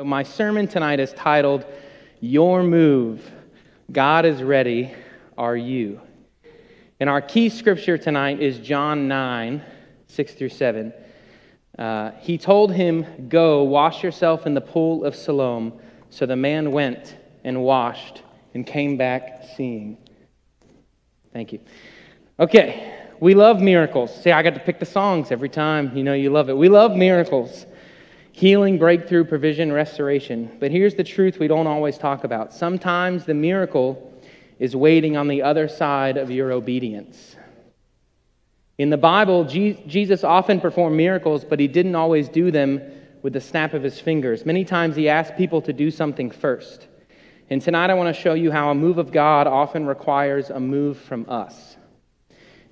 So my sermon tonight is titled, Your Move. God is ready, are you? And our key scripture tonight is John 9, 6 through 7. He told him, Go, wash yourself in the pool of Siloam. So the man went and washed and came back seeing. Thank you. Okay, we love miracles. See, I got to pick the songs every time. You know you love it. We love miracles. Healing, breakthrough, provision, restoration. But here's the truth we don't always talk about. Sometimes the miracle is waiting on the other side of your obedience. In the Bible, Jesus often performed miracles, but he didn't always do them with the snap of his fingers. Many times he asked people to do something first. And tonight I want to show you how a move of God often requires a move from us.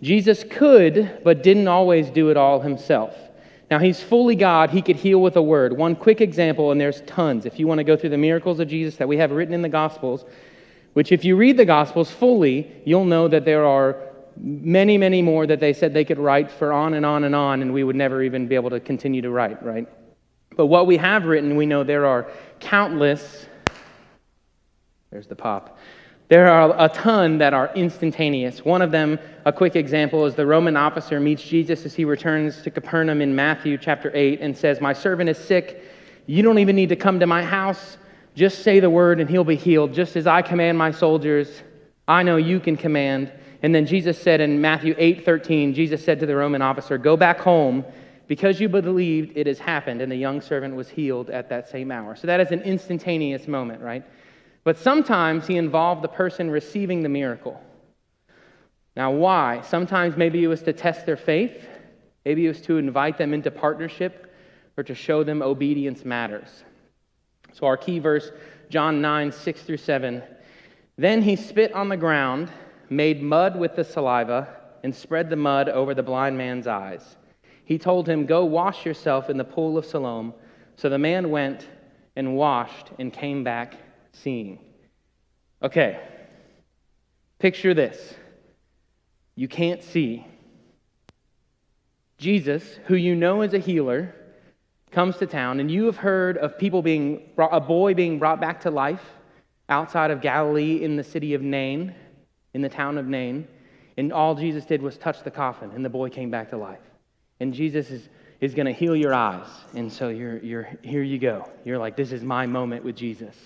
Jesus could, but didn't always do it all himself. Now, he's fully God. He could heal with a word. One quick example, and there's tons. If you want to go through the miracles of Jesus that we have written in the Gospels, which if you read the Gospels fully, you'll know that there are many, many more that they said they could write for on and on and on, and we would never even be able to continue to write, right? But what we have written, we know there are countless, there's the pop, there are a ton that are instantaneous. One of them, a quick example, is the Roman officer meets Jesus as he returns to Capernaum in Matthew chapter 8 and says, My servant is sick. You don't even need to come to my house. Just say the word and he'll be healed. Just as I command my soldiers, I know you can command. And then Jesus said in Matthew 8:13, Jesus said to the Roman officer, Go back home because you believed it has happened. And the young servant was healed at that same hour. So that is an instantaneous moment, right? But sometimes he involved the person receiving the miracle. Now, why? Sometimes maybe it was to test their faith. Maybe it was to invite them into partnership or to show them obedience matters. So our key verse, John 9, 6 through 7. Then he spit on the ground, made mud with the saliva, and spread the mud over the blind man's eyes. He told him, Go wash yourself in the pool of Siloam. So the man went and washed and came back seeing. Okay, picture this. You can't see. Jesus, who you know is a healer, comes to town, and you have heard of a boy being brought back to life outside of Galilee in the city of Nain, in the town of Nain, and all Jesus did was touch the coffin, and the boy came back to life. And Jesus is going to heal your eyes, and so you're here you go. You're like, this is my moment with Jesus.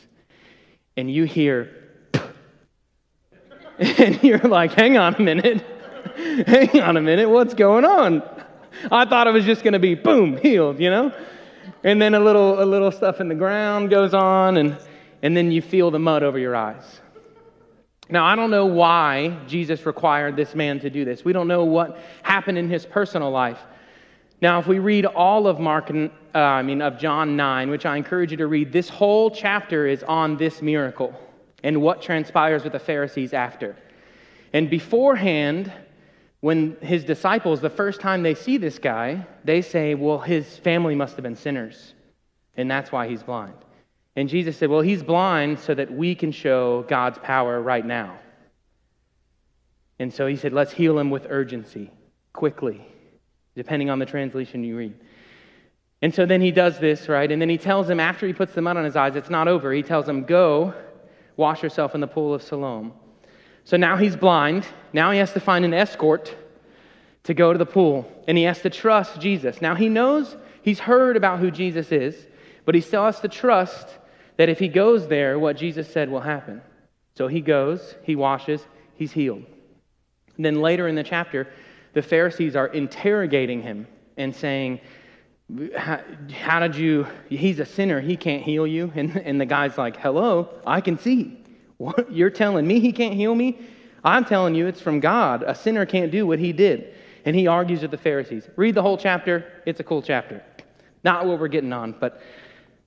And you hear, and you're like, hang on a minute, what's going on? I thought it was just going to be, boom, healed, you know? And then a little stuff in the ground goes on, and then you feel the mud over your eyes. Now, I don't know why Jesus required this man to do this. We don't know what happened in his personal life. Now, if we read all of of John 9, which I encourage you to read, this whole chapter is on this miracle and what transpires with the Pharisees after. And beforehand, when his disciples, the first time they see this guy, they say, well, his family must have been sinners, and that's why he's blind. And Jesus said, well, he's blind so that we can show God's power right now. And so he said, let's heal him with urgency, quickly, depending on the translation you read. And so then he does this, right? And then he tells him, after he puts the mud on his eyes, it's not over. He tells him, go, wash yourself in the pool of Siloam. So now he's blind. Now he has to find an escort to go to the pool. And he has to trust Jesus. Now he knows, he's heard about who Jesus is, but he still has to trust that if he goes there, what Jesus said will happen. So he goes, he washes, he's healed. And then later in the chapter, the Pharisees are interrogating him and saying, how did you, he's a sinner, he can't heal you. And the guy's like, hello, I can see. What? You're telling me he can't heal me? I'm telling you it's from God. A sinner can't do what he did. And he argues with the Pharisees. Read the whole chapter. It's a cool chapter. Not what we're getting on, but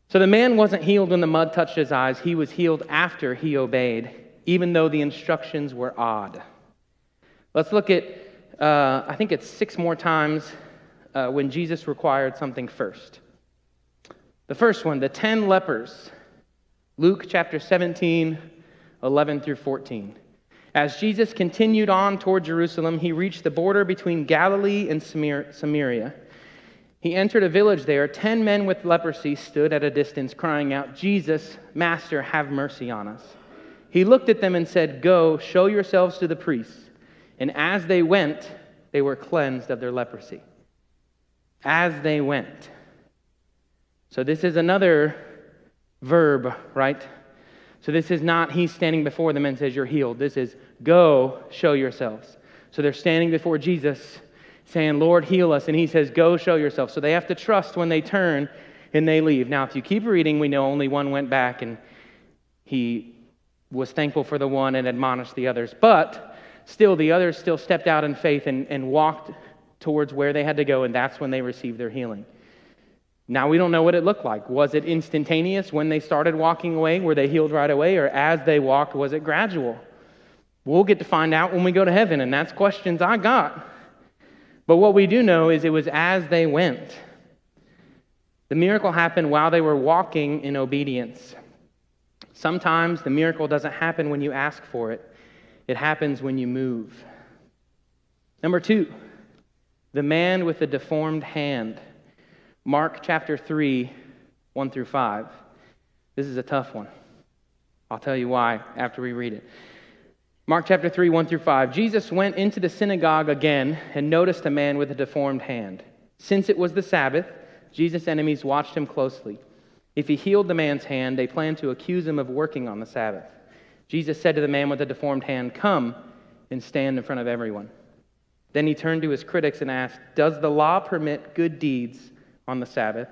so the man wasn't healed when the mud touched his eyes. He was healed after he obeyed, even though the instructions were odd. Let's look at, I think it's 6 more times when Jesus required something first. The first one, the 10 lepers. Luke chapter 17, 11 through 14. As Jesus continued on toward Jerusalem, he reached the border between Galilee and Samaria. He entered a village there. 10 men with leprosy stood at a distance, crying out, "Jesus, Master, have mercy on us." He looked at them and said, "Go, show yourselves to the priests." And as they went, they were cleansed of their leprosy. As they went. So this is another verb, right? So this is not he's standing before them and says, "You're healed." This is, "Go, show yourselves." So they're standing before Jesus saying, "Lord, heal us." And he says, "Go, show yourself." So they have to trust when they turn and they leave. Now, if you keep reading, we know only one went back and he was thankful for the one and admonished the others. But still, the others still stepped out in faith and walked towards where they had to go, and that's when they received their healing. Now, we don't know what it looked like. Was it instantaneous when they started walking away? Were they healed right away? Or as they walked, was it gradual? We'll get to find out when we go to heaven, and that's questions I got. But what we do know is it was as they went. The miracle happened while they were walking in obedience. Sometimes the miracle doesn't happen when you ask for it. It happens when you move. Number 2, the man with the deformed hand. Mark chapter 3, 1 through 5. This is a tough one. I'll tell you why after we read it. Mark chapter 3, 1 through 5. Jesus went into the synagogue again and noticed a man with a deformed hand. Since it was the Sabbath, Jesus' enemies watched him closely. If he healed the man's hand, they planned to accuse him of working on the Sabbath. Jesus said to the man with the deformed hand, "Come and stand in front of everyone." Then he turned to his critics and asked, "Does the law permit good deeds on the Sabbath,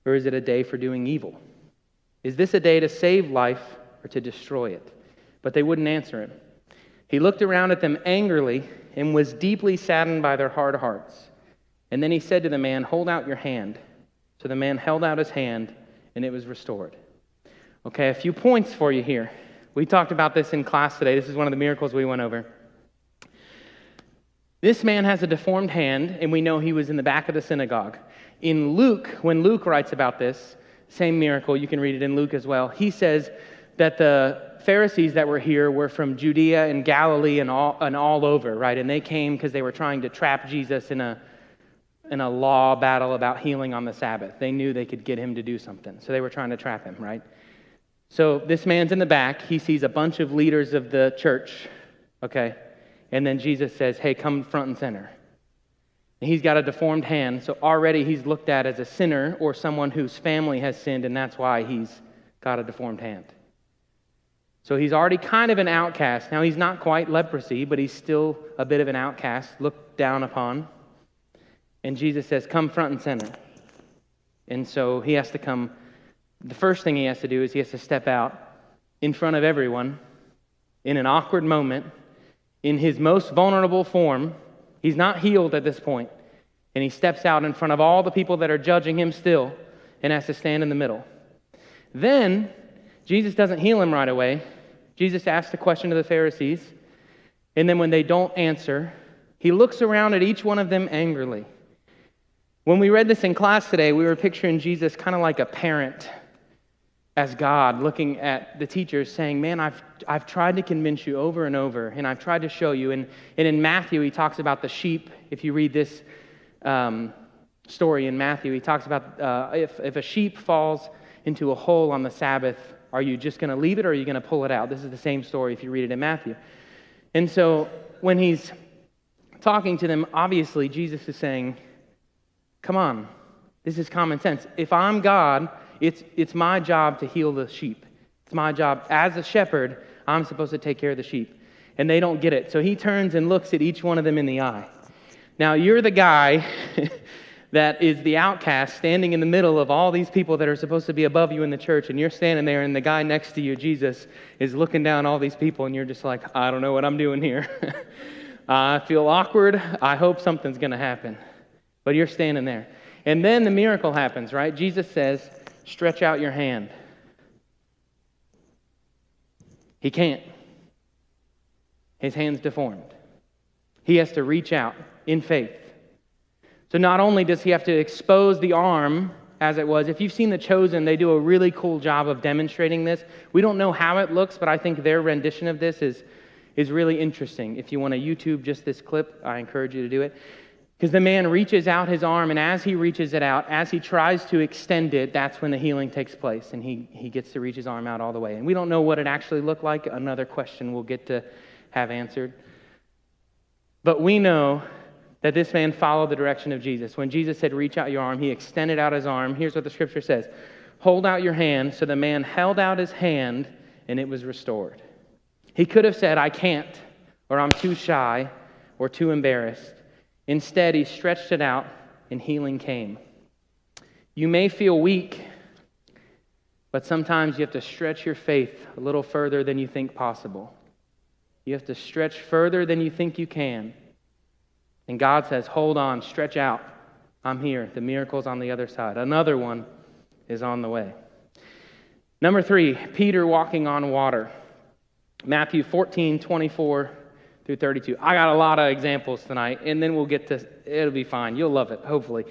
or is it a day for doing evil? Is this a day to save life or to destroy it?" But they wouldn't answer him. He looked around at them angrily and was deeply saddened by their hard hearts. And then he said to the man, "Hold out your hand." So the man held out his hand, and it was restored. Okay, a few points for you here. We talked about this in class today. This is one of the miracles we went over. This man has a deformed hand, and we know he was in the back of the synagogue. In Luke, when Luke writes about this same miracle, you can read it in Luke as well, he says that the Pharisees that were here were from Judea and Galilee and all over, right? And they came because they were trying to trap Jesus in a law battle about healing on the Sabbath. They knew they could get him to do something, so they were trying to trap him, right? So this man's in the back. He sees a bunch of leaders of the church, okay? And then Jesus says, "Hey, come front and center." And he's got a deformed hand, so already he's looked at as a sinner or someone whose family has sinned, and that's why he's got a deformed hand. So he's already kind of an outcast. Now, he's not quite leprosy, but he's still a bit of an outcast, looked down upon. And Jesus says, "Come front and center." And so he has to come. The first thing he has to do is he has to step out in front of everyone in an awkward moment, in his most vulnerable form. He's not healed at this point. And he steps out in front of all the people that are judging him still and has to stand in the middle. Then, Jesus doesn't heal him right away. Jesus asks the question to the Pharisees. And then when they don't answer, he looks around at each one of them angrily. When we read this in class today, we were picturing Jesus kind of like a parent as God, looking at the teachers saying, "Man, I've tried to convince you over and over, and I've tried to show you." And in Matthew, he talks about the sheep. If you read this story in Matthew, he talks about if a sheep falls into a hole on the Sabbath, are you just going to leave it or are you going to pull it out? This is the same story if you read it in Matthew. And so when he's talking to them, obviously Jesus is saying, "Come on, this is common sense. If I'm God, it's my job to heal the sheep. It's my job. As a shepherd, I'm supposed to take care of the sheep." And they don't get it. So he turns and looks at each one of them in the eye. Now, you're the guy that is the outcast standing in the middle of all these people that are supposed to be above you in the church, and you're standing there, and the guy next to you, Jesus, is looking down all these people, and you're just like, "I don't know what I'm doing here." I feel awkward. I hope something's going to happen. But you're standing there. And then the miracle happens, right? Jesus says, "Stretch out your hand." He can't. His hand's deformed. He has to reach out in faith. So not only does he have to expose the arm as it was, if you've seen The Chosen, they do a really cool job of demonstrating this. We don't know how it looks, but I think their rendition of this is really interesting. If you want to YouTube just this clip, I encourage you to do it. Because the man reaches out his arm, and as he reaches it out, as he tries to extend it, that's when the healing takes place, and he gets to reach his arm out all the way. And we don't know what it actually looked like. Another question we'll get to have answered. But we know that this man followed the direction of Jesus. When Jesus said, reach out your arm, he extended out his arm. Here's what the scripture says. Hold out your hand. So the man held out his hand, and it was restored. He could have said, I can't, or I'm too shy, or too embarrassed. Instead, he stretched it out, and healing came. You may feel weak, but sometimes you have to stretch your faith a little further than you think possible. You have to stretch further than you think you can. And God says, hold on, stretch out. I'm here. The miracle's on the other side. Another one is on the way. Number 3, Peter walking on water. Matthew 14:24 through 32. I got a lot of examples tonight, and then we'll get to, it'll be fine. You'll love it, hopefully.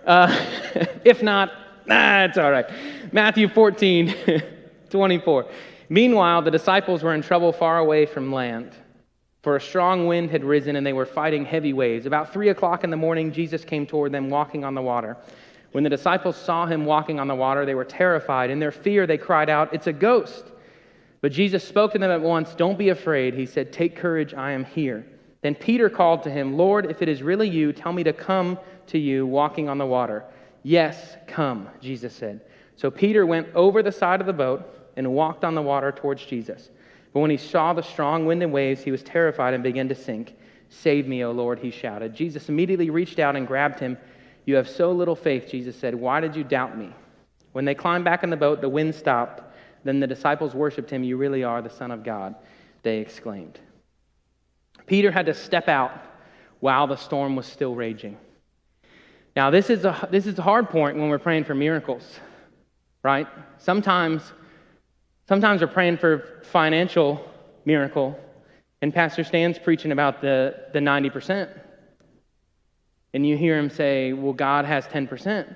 If not, it's all right. Matthew 14:24. Meanwhile, the disciples were in trouble far away from land, for a strong wind had risen, and they were fighting heavy waves. About 3 o'clock in the morning, Jesus came toward them walking on the water. When the disciples saw him walking on the water, they were terrified. In their fear, they cried out, "It's a ghost!" But Jesus spoke to them at once. "Don't be afraid," he said. "Take courage, I am here." Then Peter called to him, "Lord, if it is really you, tell me to come to you walking on the water." "Yes, come," Jesus said. So Peter went over the side of the boat and walked on the water towards Jesus. But when he saw the strong wind and waves, he was terrified and began to sink. "Save me, O Lord," he shouted. Jesus immediately reached out and grabbed him. "You have so little faith," Jesus said. "Why did you doubt me?" When they climbed back in the boat, the wind stopped. Then the disciples worshipped him. "You really are the Son of God," they exclaimed. Peter had to step out while the storm was still raging. Now, this is a hard point when we're praying for miracles, right? Sometimes we're praying for financial miracle, and Pastor Stan's preaching about the 90%. And you hear him say, "Well, God has 10%."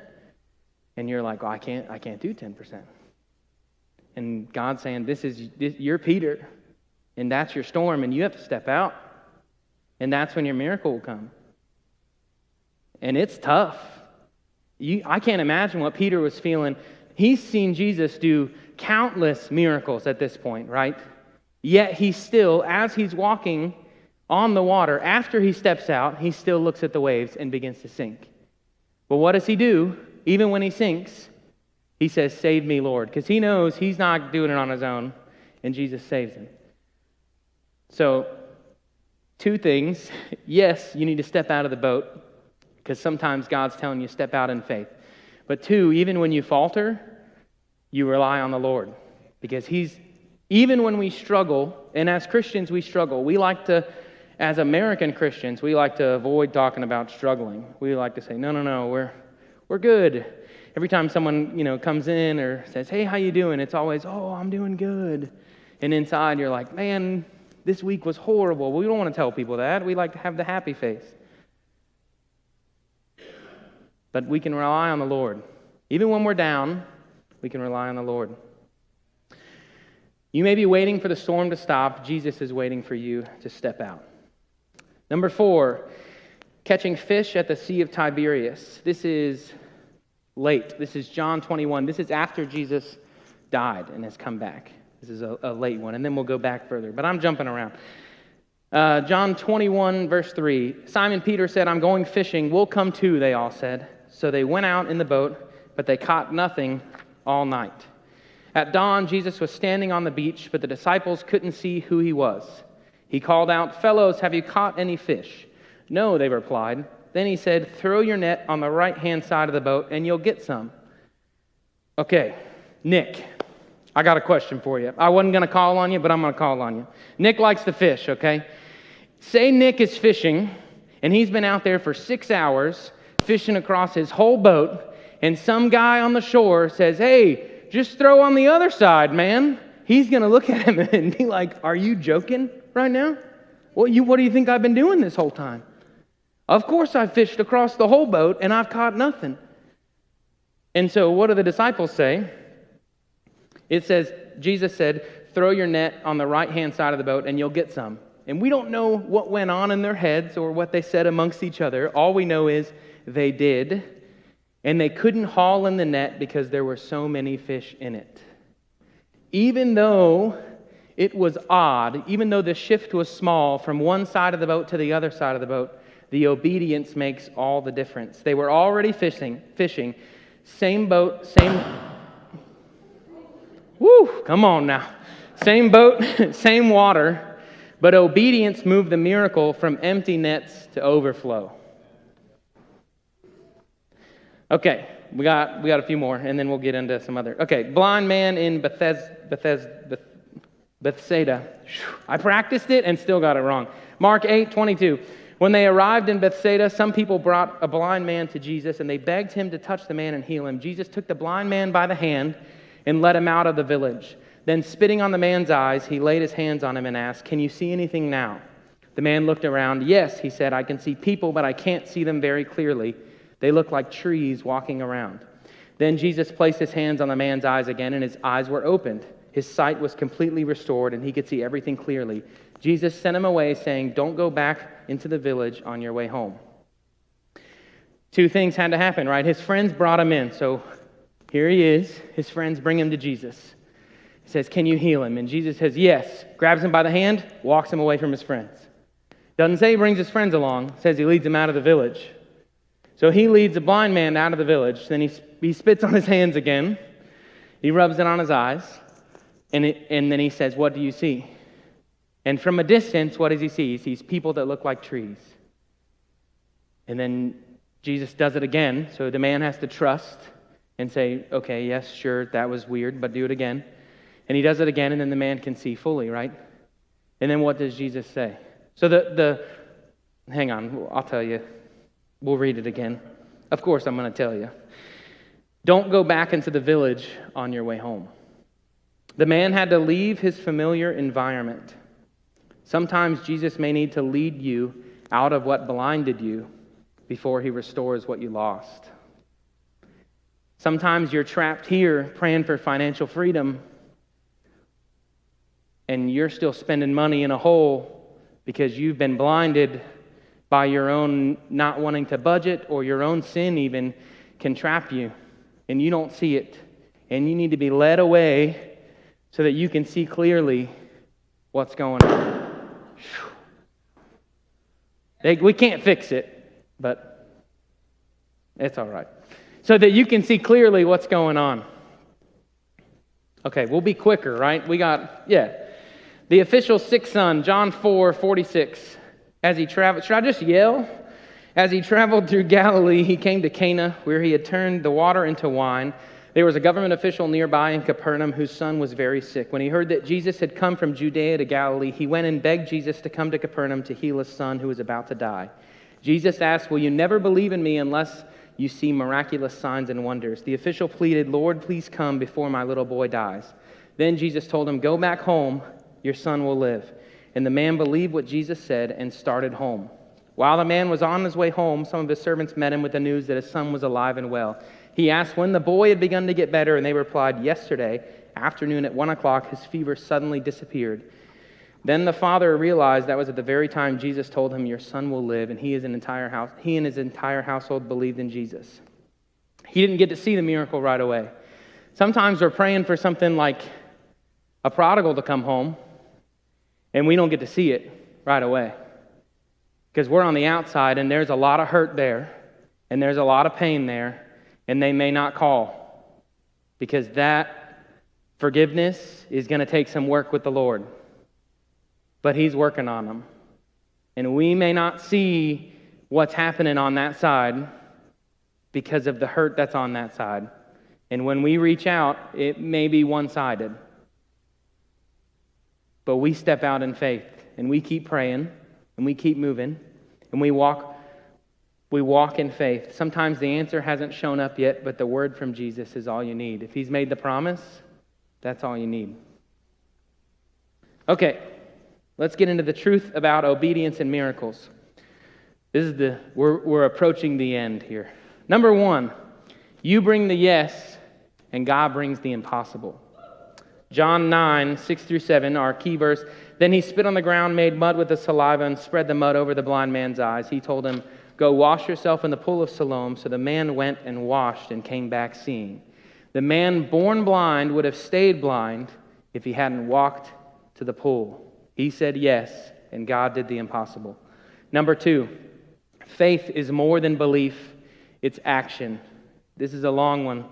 And you're like, "Well, I can't do 10%. And God's saying, you're Peter, and that's your storm, and you have to step out. And that's when your miracle will come. And it's tough. I can't imagine what Peter was feeling. He's seen Jesus do countless miracles at this point, right? Yet he still, as he's walking on the water, after he steps out, he still looks at the waves and begins to sink. But what does he do? Even when he sinks, he says, "Save me, Lord," because he knows he's not doing it on his own, and Jesus saves him. So, 2 things. Yes, you need to step out of the boat, because sometimes God's telling you step out in faith. But 2, even when you falter, you rely on the Lord, because even when we struggle, and as Christians we struggle, as American Christians, we like to avoid talking about struggling. We like to say, no, we're good. Every time someone, comes in or says, "Hey, how you doing?" It's always, "Oh, I'm doing good." And inside you're like, "Man, this week was horrible." Well, we don't want to tell people that. We like to have the happy face. But we can rely on the Lord. Even when we're down, we can rely on the Lord. You may be waiting for the storm to stop. Jesus is waiting for you to step out. Number 4, catching fish at the Sea of Tiberias. This is late. This is John 21. This is after Jesus died and has come back. This is a late one, and then we'll go back further. But I'm jumping around. John 21, verse 3. Simon Peter said, "I'm going fishing. We'll come too," they all said. So they went out in the boat, but they caught nothing all night. At dawn, Jesus was standing on the beach, but the disciples couldn't see who he was. He called out, "Fellows, have you caught any fish?" "No," they replied. Then he said, "Throw your net on the right-hand side of the boat, and you'll get some." Okay, Nick, I got a question for you. I wasn't going to call on you, but I'm going to call on you. Nick likes to fish, okay? Say Nick is fishing, and he's been out there for 6 hours, fishing across his whole boat, and some guy on the shore says, "Hey, just throw on the other side, man." He's going to look at him and be like, "Are you joking right now? What do you think I've been doing this whole time?" Of course I fished across the whole boat and I've caught nothing. And so what do the disciples say? It says, Jesus said, "Throw your net on the right-hand side of the boat and you'll get some." And we don't know what went on in their heads or what they said amongst each other. All we know is they did. And they couldn't haul in the net because there were so many fish in it. Even though it was odd, even though the shift was small from one side of the boat to the other side of the boat, the obedience makes all the difference. They were already fishing, same boat, come on now. Same boat, same water, but obedience moved the miracle from empty nets to overflow. Okay, we got a few more, and then we'll get into some other. Okay, blind man in Bethsaida. I practiced it and still got it wrong. Mark 8:22. When they arrived in Bethsaida, some people brought a blind man to Jesus, and they begged him to touch the man and heal him. Jesus took the blind man by the hand and led him out of the village. Then, spitting on the man's eyes, he laid his hands on him and asked, "Can you see anything now?" The man looked around. "Yes," he said, "I can see people, but I can't see them very clearly. They look like trees walking around." Then Jesus placed his hands on the man's eyes again, and his eyes were opened. His sight was completely restored, and he could see everything clearly. Jesus sent him away, saying, "Don't go back into the village on your way home." Two things had to happen, right? His friends brought him in. So here he is. His friends bring him to Jesus. He says, "Can you heal him?" And Jesus says, "Yes." Grabs him by the hand, walks him away from his friends. Doesn't say he brings his friends along. Says he leads him out of the village. So he leads a blind man out of the village. Then he spits on his hands again. He rubs it on his eyes. And then he says, "What do you see?" And from a distance, what does he see? He sees people that look like trees. And then Jesus does it again. So the man has to trust and say, "Okay, yes, sure, that was weird, but do it again." And he does it again, and then the man can see fully, right? And then what does Jesus say? So hang on, I'll tell you. We'll read it again. Of course, I'm going to tell you. Don't go back into the village on your way home. The man had to leave his familiar environment. Sometimes Jesus may need to lead you out of what blinded you before he restores what you lost. Sometimes you're trapped here praying for financial freedom, and you're still spending money in a hole because you've been blinded by your own not wanting to budget, or your own sin even can trap you, and you don't see it. And you need to be led away so that you can see clearly what's going on. We can't fix it, but it's all right. So that you can see clearly what's going on. Okay, we'll be quicker, right? The official sixth son, John 4:46. As he traveled, should I just yell? As he traveled through Galilee, he came to Cana, where he had turned the water into wine. There was a government official nearby in Capernaum whose son was very sick. When he heard that Jesus had come from Judea to Galilee, he went and begged Jesus to come to Capernaum to heal his son who was about to die. Jesus asked, "Will you never believe in me unless you see miraculous signs and wonders?" The official pleaded, "Lord, please come before my little boy dies." Then Jesus told him, "Go back home, your son will live." And the man believed what Jesus said and started home. While the man was on his way home, some of his servants met him with the news that his son was alive and well. He asked when the boy had begun to get better, and they replied, "Yesterday afternoon at 1 o'clock, his fever suddenly disappeared." Then the father realized that was at the very time Jesus told him, "Your son will live," and he and his entire household believed in Jesus. He didn't get to see the miracle right away. Sometimes we're praying for something like a prodigal to come home, and we don't get to see it right away because we're on the outside, and there's a lot of hurt there, and there's a lot of pain there, and they may not call because that forgiveness is going to take some work with the Lord. But he's working on them. And we may not see what's happening on that side because of the hurt that's on that side. And when we reach out, it may be one-sided. But we step out in faith, and we keep praying, and we keep moving, and we walk in faith. Sometimes the answer hasn't shown up yet, but the word from Jesus is all you need. If he's made the promise, that's all you need. Okay, let's get into the truth about obedience and miracles. We're approaching the end here. Number one, you bring the yes, and God brings the impossible. John 9:6-7, our key verse. Then he spit on the ground, made mud with the saliva, and spread the mud over the blind man's eyes. He told him, "Go wash yourself in the pool of Siloam." So the man went and washed and came back seeing. The man born blind would have stayed blind if he hadn't walked to the pool. He said yes, and God did the impossible. Number 2, faith is more than belief, it's action. This is a long one,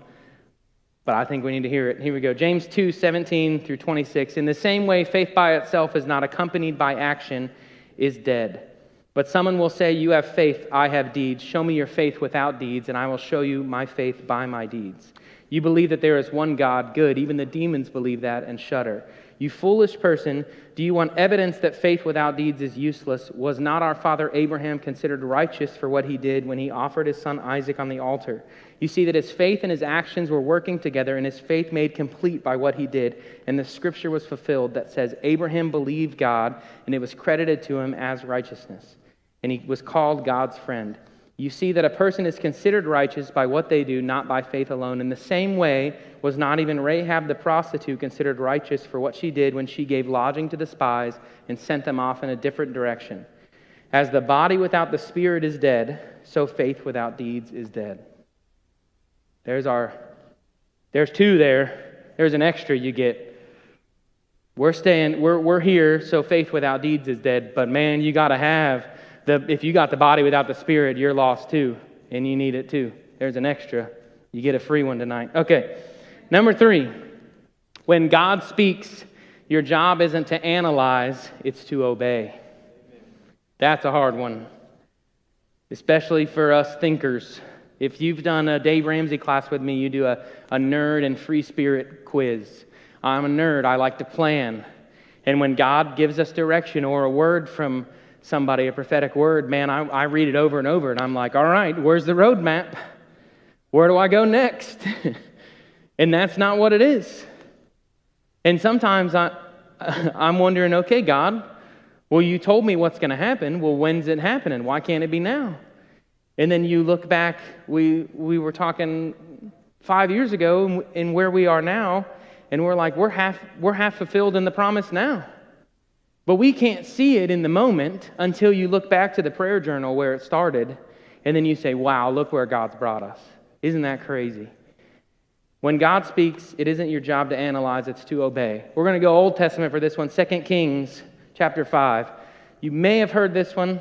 but I think we need to hear it. Here we go. James 2:17 through 26. In the same way, faith by itself is not accompanied by action, is dead. But someone will say, "You have faith, I have deeds. Show me your faith without deeds, and I will show you my faith by my deeds. You believe that there is one God, good. Even the demons believe that and shudder. You foolish person, do you want evidence that faith without deeds is useless? Was not our father Abraham considered righteous for what he did when he offered his son Isaac on the altar? You see that his faith and his actions were working together, and his faith made complete by what he did. And the scripture was fulfilled that says, Abraham believed God, and it was credited to him as righteousness. And he was called God's friend. You see that a person is considered righteous by what they do, not by faith alone. In the same way, was not even Rahab the prostitute considered righteous for what she did when she gave lodging to the spies and sent them off in a different direction? As the body without the spirit is dead, so faith without deeds is dead. There's 2 there. There's an extra you get. We're here, so faith without deeds is dead. But man, you got to have if you got the body without the spirit, you're lost too, and you need it too. There's an extra. You get a free one tonight. Okay, number 3. When God speaks, your job isn't to analyze, it's to obey. That's a hard one, especially for us thinkers. If you've done a Dave Ramsey class with me, you do a nerd and free spirit quiz. I'm a nerd. I like to plan. And when God gives us direction or a word from somebody, a prophetic word, man, I read it over and over, and I'm like, all right, where's the roadmap? Where do I go next? And that's not what it is. And sometimes I'm wondering, okay, God, well, you told me what's going to happen. Well, when's it happening? Why can't it be now? And then you look back, we were talking 5 years ago and where we are now, and we're like, we're half fulfilled in the promise now. But we can't see it in the moment until you look back to the prayer journal where it started, and then you say, wow, look where God's brought us. Isn't that crazy? When God speaks, it isn't your job to analyze, it's to obey. We're going to go Old Testament for this one, 2 Kings chapter 5. You may have heard this one.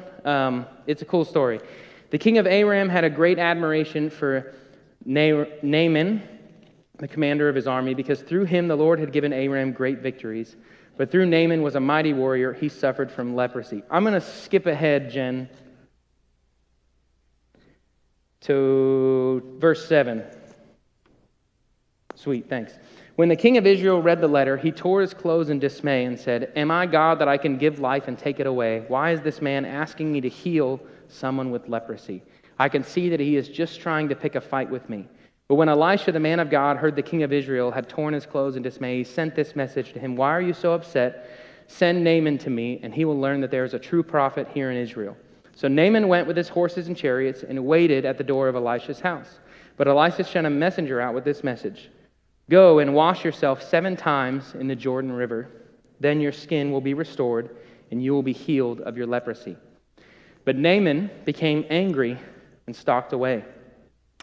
It's a cool story. The king of Aram had a great admiration for Naaman, the commander of his army, because through him the Lord had given Aram great victories. But through Naaman was a mighty warrior, he suffered from leprosy. I'm going to skip ahead, Jen, to verse 7. Sweet, thanks. When the king of Israel read the letter, he tore his clothes in dismay and said, Am I God that I can give life and take it away? Why is this man asking me to heal someone with leprosy? I can see that he is just trying to pick a fight with me. But when Elisha, the man of God, heard the king of Israel had torn his clothes in dismay, he sent this message to him, Why are you so upset? Send Naaman to me, and he will learn that there is a true prophet here in Israel. So Naaman went with his horses and chariots and waited at the door of Elisha's house. But Elisha sent a messenger out with this message, Go and wash yourself 7 times in the Jordan River. Then your skin will be restored, and you will be healed of your leprosy. But Naaman became angry and stalked away.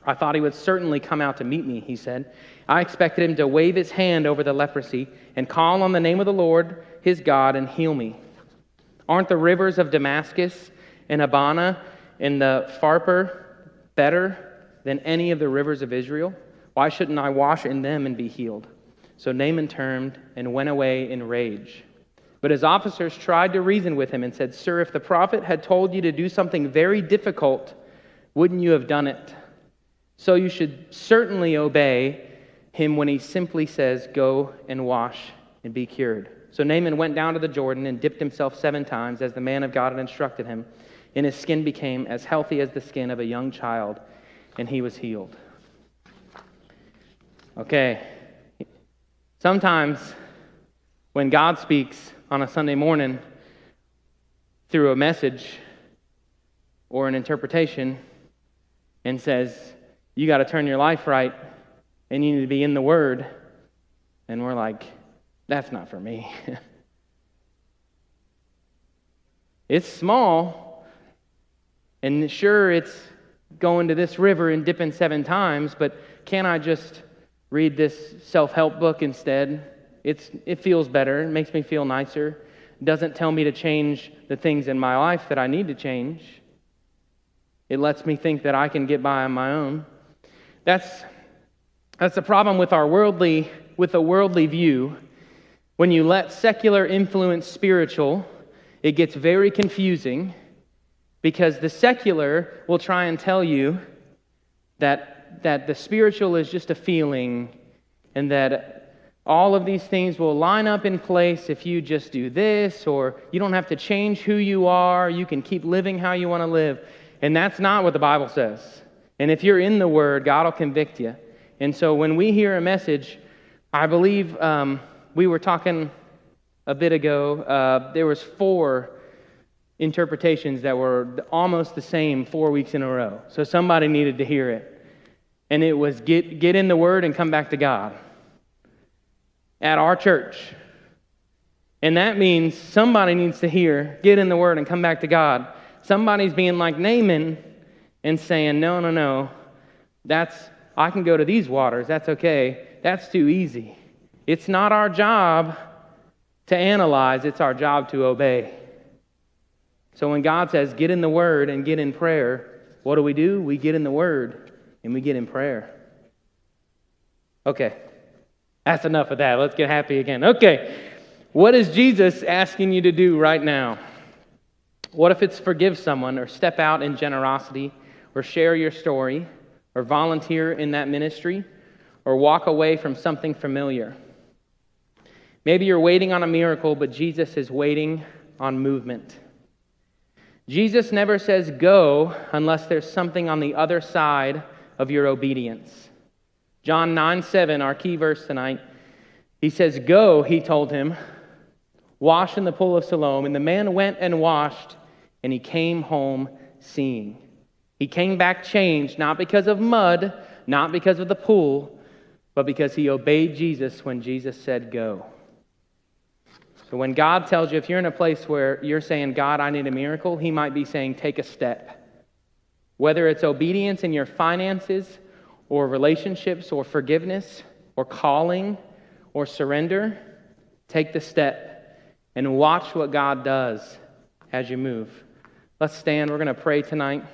I thought he would certainly come out to meet me, he said. I expected him to wave his hand over the leprosy and call on the name of the Lord, his God, and heal me. Aren't the rivers of Damascus and Abana and the Pharpar better than any of the rivers of Israel? Why shouldn't I wash in them and be healed? So Naaman turned and went away in rage. But his officers tried to reason with him and said, Sir, if the prophet had told you to do something very difficult, wouldn't you have done it? So you should certainly obey him when he simply says, Go and wash and be cured. So Naaman went down to the Jordan and dipped himself 7 times as the man of God had instructed him, and his skin became as healthy as the skin of a young child, and he was healed. Okay. Sometimes when God speaks on a Sunday morning through a message or an interpretation and says, you got to turn your life right and you need to be in the Word, and we're like, that's not for me. It's small, and sure, it's going to this river and dipping 7 times, but can I just read this self-help book instead? It feels better. It makes me feel nicer. It doesn't tell me to change the things in my life that I need to change. It lets me think that I can get by on my own. That's the problem with a worldly view. When you let secular influence spiritual, it gets very confusing, because the secular will try and tell you that the spiritual is just a feeling, and that all of these things will line up in place if you just do this, or you don't have to change who you are, you can keep living how you want to live. And that's not what the Bible says. And if you're in the Word, God will convict you. And so when we hear a message, I believe we were talking a bit ago, there was 4 interpretations that were almost the same 4 weeks in a row. So somebody needed to hear it. And it was get in the Word and come back to God at our church. And that means somebody needs to hear, get in the Word and come back to God. Somebody's being like Naaman and saying, no, I can go to these waters, that's okay. That's too easy. It's not our job to analyze, it's our job to obey. So when God says, get in the Word and get in prayer, what do? We get in the Word and we get in prayer. Okay, that's enough of that. Let's get happy again. Okay, what is Jesus asking you to do right now? What if it's forgive someone, or step out in generosity, or share your story, or volunteer in that ministry, or walk away from something familiar? Maybe you're waiting on a miracle, but Jesus is waiting on movement. Jesus never says go unless there's something on the other side of your obedience. John 9:7, our key verse tonight, he says, go, he told him, wash in the pool of Siloam. And the man went and washed, and he came home seeing. He came back changed, not because of mud, not because of the pool, but because he obeyed Jesus when Jesus said go. So when God tells you, if you're in a place where you're saying, God, I need a miracle, he might be saying, take a step. Whether it's obedience in your finances, or relationships, or forgiveness, or calling, or surrender, take the step and watch what God does as you move. Let's stand. We're going to pray tonight.